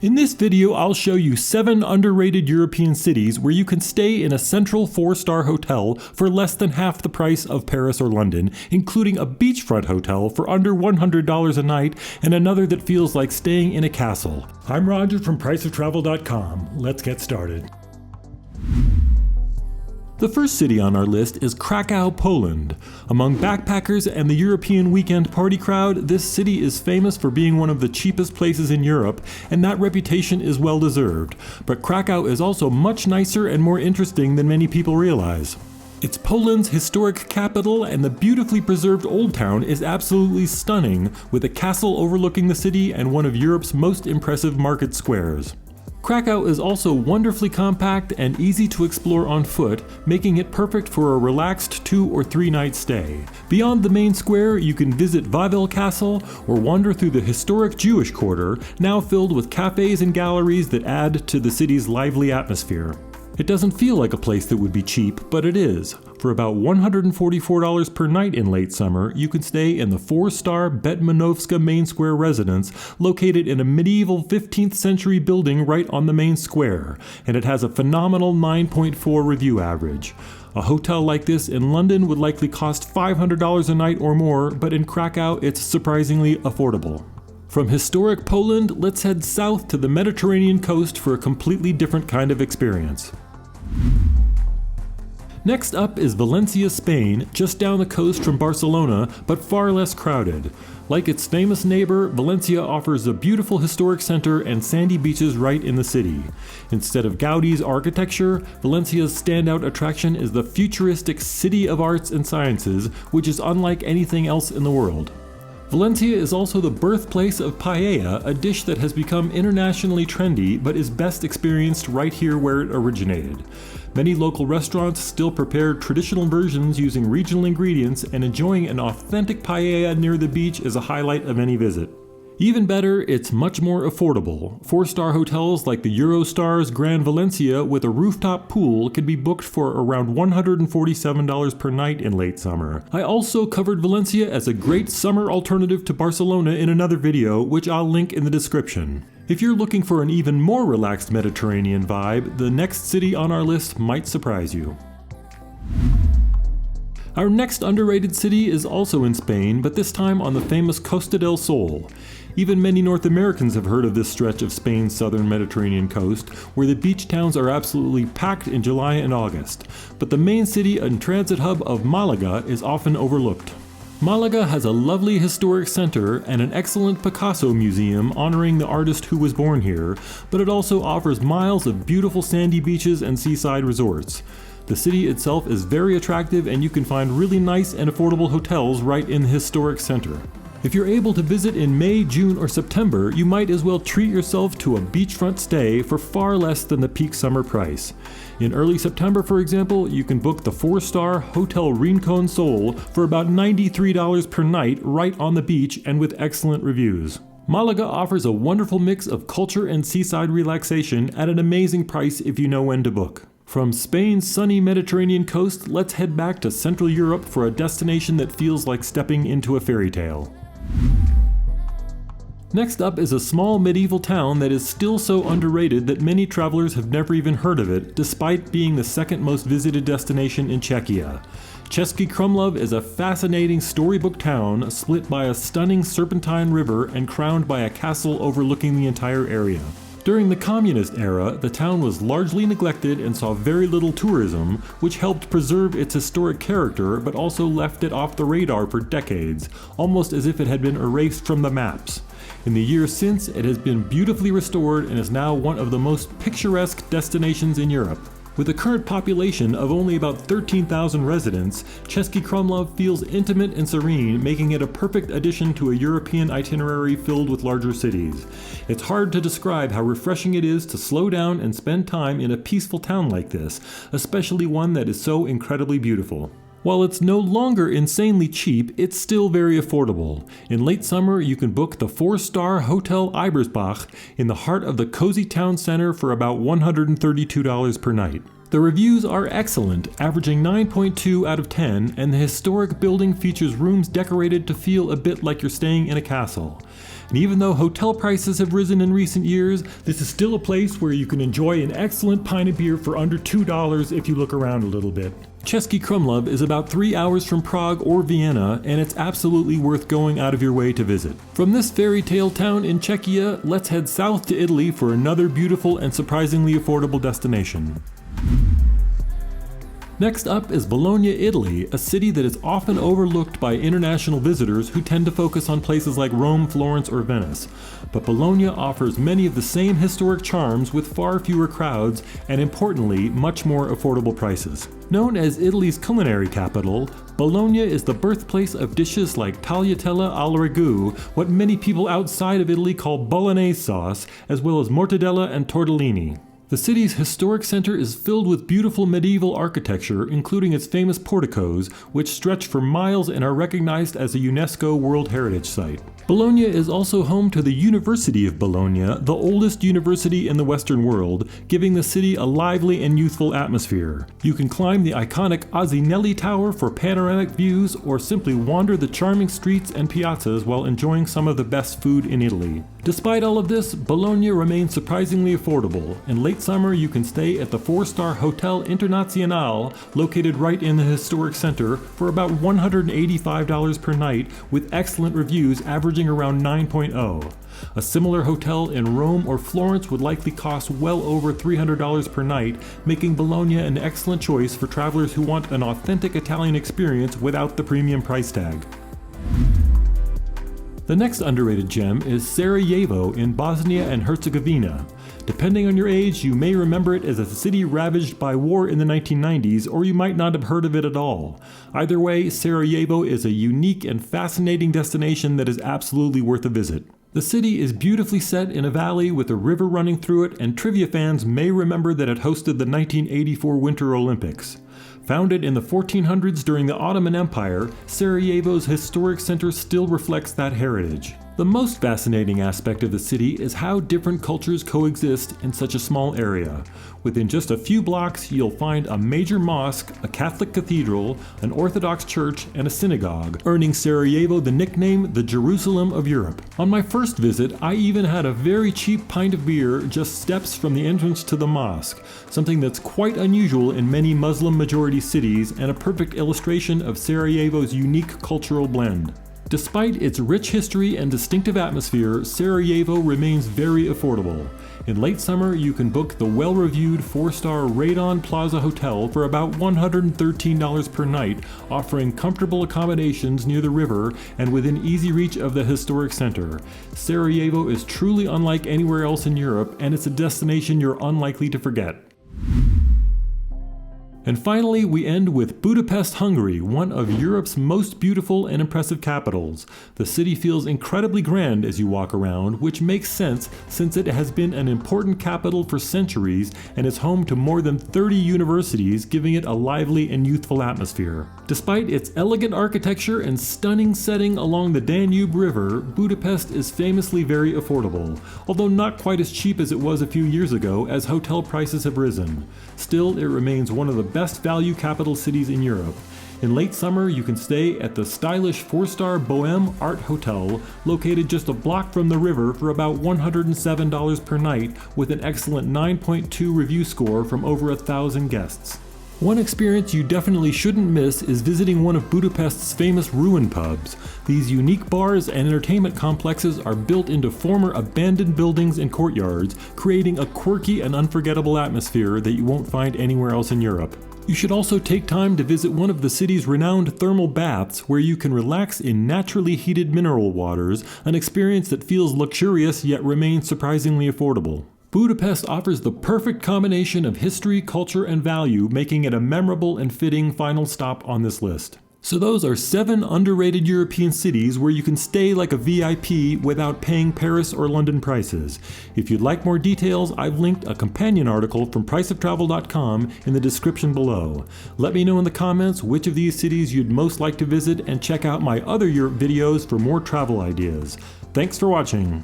In this video, I'll show you 7 underrated European cities where you can stay in a central 4-star hotel for less than half the price of Paris or London, including a beachfront hotel for under $100 a night and another that feels like staying in a castle. I'm Roger from priceoftravel.com. Let's get started. The first city on our list is Krakow, Poland. Among backpackers and the European weekend party crowd, this city is famous for being one of the cheapest places in Europe, and that reputation is well deserved. But Krakow is also much nicer and more interesting than many people realize. It's Poland's historic capital, and the beautifully preserved Old Town is absolutely stunning, with a castle overlooking the city and one of Europe's most impressive market squares. Krakow is also wonderfully compact and easy to explore on foot, making it perfect for a relaxed 2 or 3 night stay. Beyond the main square, you can visit Wawel Castle or wander through the historic Jewish quarter, now filled with cafes and galleries that add to the city's lively atmosphere. It doesn't feel like a place that would be cheap, but it is. For about $144 per night in late summer, you can stay in the 4-star Betmanovska Main Square residence, located in a medieval 15th century building right on the main square, and it has a phenomenal 9.4 review average. A hotel like this in London would likely cost $500 a night or more, but in Krakow it's surprisingly affordable. From historic Poland, let's head south to the Mediterranean coast for a completely different kind of experience. Next up is Valencia, Spain, just down the coast from Barcelona, but far less crowded. Like its famous neighbor, Valencia offers a beautiful historic center and sandy beaches right in the city. Instead of Gaudi's architecture, Valencia's standout attraction is the futuristic City of Arts and Sciences, which is unlike anything else in the world. Valencia is also the birthplace of paella, a dish that has become internationally trendy but is best experienced right here where it originated. Many local restaurants still prepare traditional versions using regional ingredients, and enjoying an authentic paella near the beach is a highlight of any visit. Even better, it's much more affordable. 4-star hotels like the Eurostar's Grand Valencia with a rooftop pool can be booked for around $147 per night in late summer. I also covered Valencia as a great summer alternative to Barcelona in another video, which I'll link in the description. If you're looking for an even more relaxed Mediterranean vibe, the next city on our list might surprise you. Our next underrated city is also in Spain, but this time on the famous Costa del Sol. Even many North Americans have heard of this stretch of Spain's southern Mediterranean coast, where the beach towns are absolutely packed in July and August. But the main city and transit hub of Málaga is often overlooked. Málaga has a lovely historic center and an excellent Picasso museum honoring the artist who was born here, but it also offers miles of beautiful sandy beaches and seaside resorts. The city itself is very attractive, and you can find really nice and affordable hotels right in the historic center. If you're able to visit in May, June, or September, you might as well treat yourself to a beachfront stay for far less than the peak summer price. In early September, for example, you can book the 4-star Hotel Rincon Sol for about $93 per night right on the beach and with excellent reviews. Málaga offers a wonderful mix of culture and seaside relaxation at an amazing price if you know when to book. From Spain's sunny Mediterranean coast, let's head back to Central Europe for a destination that feels like stepping into a fairy tale. Next up is a small medieval town that is still so underrated that many travelers have never even heard of it, despite being the second most visited destination in Czechia. Český Krumlov is a fascinating storybook town split by a stunning serpentine river and crowned by a castle overlooking the entire area. During the communist era, the town was largely neglected and saw very little tourism, which helped preserve its historic character but also left it off the radar for decades, almost as if it had been erased from the maps. In the years since, it has been beautifully restored and is now one of the most picturesque destinations in Europe. With a current population of only about 13,000 residents, Český Krumlov feels intimate and serene, making it a perfect addition to a European itinerary filled with larger cities. It's hard to describe how refreshing it is to slow down and spend time in a peaceful town like this, especially one that is so incredibly beautiful. While it's no longer insanely cheap, it's still very affordable. In late summer, you can book the 4-star Hotel Ibersbach in the heart of the cozy town center for about $132 per night. The reviews are excellent, averaging 9.2 out of 10, and the historic building features rooms decorated to feel a bit like you're staying in a castle. And even though hotel prices have risen in recent years, this is still a place where you can enjoy an excellent pint of beer for under $2 if you look around a little bit. Český Krumlov is about 3 hours from Prague or Vienna, and it's absolutely worth going out of your way to visit. From this fairy tale town in Czechia, let's head south to Italy for another beautiful and surprisingly affordable destination. Next up is Bologna, Italy, a city that is often overlooked by international visitors who tend to focus on places like Rome, Florence, or Venice. But Bologna offers many of the same historic charms with far fewer crowds and, importantly, much more affordable prices. Known as Italy's culinary capital, Bologna is the birthplace of dishes like tagliatelle al ragu, what many people outside of Italy call bolognese sauce, as well as mortadella and tortellini. The city's historic center is filled with beautiful medieval architecture, including its famous porticos, which stretch for miles and are recognized as a UNESCO World Heritage Site. Bologna is also home to the University of Bologna, the oldest university in the Western world, giving the city a lively and youthful atmosphere. You can climb the iconic Asinelli Tower for panoramic views, or simply wander the charming streets and piazzas while enjoying some of the best food in Italy. Despite all of this, Bologna remains surprisingly affordable. In late summer, you can stay at the 4-star Hotel Internazionale, located right in the historic center, for about $185 per night, with excellent reviews averaging around 9.0. A similar hotel in Rome or Florence would likely cost well over $300 per night, making Bologna an excellent choice for travelers who want an authentic Italian experience without the premium price tag. The next underrated gem is Sarajevo in Bosnia and Herzegovina. Depending on your age, you may remember it as a city ravaged by war in the 1990s, or you might not have heard of it at all. Either way, Sarajevo is a unique and fascinating destination that is absolutely worth a visit. The city is beautifully set in a valley with a river running through it, and trivia fans may remember that it hosted the 1984 Winter Olympics. Founded in the 1400s during the Ottoman Empire, Sarajevo's historic center still reflects that heritage. The most fascinating aspect of the city is how different cultures coexist in such a small area. Within just a few blocks, you'll find a major mosque, a Catholic cathedral, an Orthodox church, and a synagogue, earning Sarajevo the nickname the Jerusalem of Europe. On my first visit, I even had a very cheap pint of beer just steps from the entrance to the mosque, something that's quite unusual in many Muslim-majority cities and a perfect illustration of Sarajevo's unique cultural blend. Despite its rich history and distinctive atmosphere, Sarajevo remains very affordable. In late summer, you can book the well-reviewed 4-star Radon Plaza Hotel for about $113 per night, offering comfortable accommodations near the river and within easy reach of the historic center. Sarajevo is truly unlike anywhere else in Europe, and it's a destination you're unlikely to forget. And finally, we end with Budapest, Hungary, one of Europe's most beautiful and impressive capitals. The city feels incredibly grand as you walk around, which makes sense since it has been an important capital for centuries and is home to more than 30 universities, giving it a lively and youthful atmosphere. Despite its elegant architecture and stunning setting along the Danube River, Budapest is famously very affordable, although not quite as cheap as it was a few years ago as hotel prices have risen. Still, it remains one of the best value capital cities in Europe. In late summer, you can stay at the stylish 4-star Bohème Art Hotel, located just a block from the river, for about $107 per night, with an excellent 9.2 review score from over 1,000 guests. One experience you definitely shouldn't miss is visiting one of Budapest's famous ruin pubs. These unique bars and entertainment complexes are built into former abandoned buildings and courtyards, creating a quirky and unforgettable atmosphere that you won't find anywhere else in Europe. You should also take time to visit one of the city's renowned thermal baths, where you can relax in naturally heated mineral waters, an experience that feels luxurious yet remains surprisingly affordable. Budapest offers the perfect combination of history, culture, and value, making it a memorable and fitting final stop on this list. So those are 7 underrated European cities where you can stay like a VIP without paying Paris or London prices. If you'd like more details, I've linked a companion article from priceoftravel.com in the description below. Let me know in the comments which of these cities you'd most like to visit, and check out my other Europe videos for more travel ideas. Thanks for watching.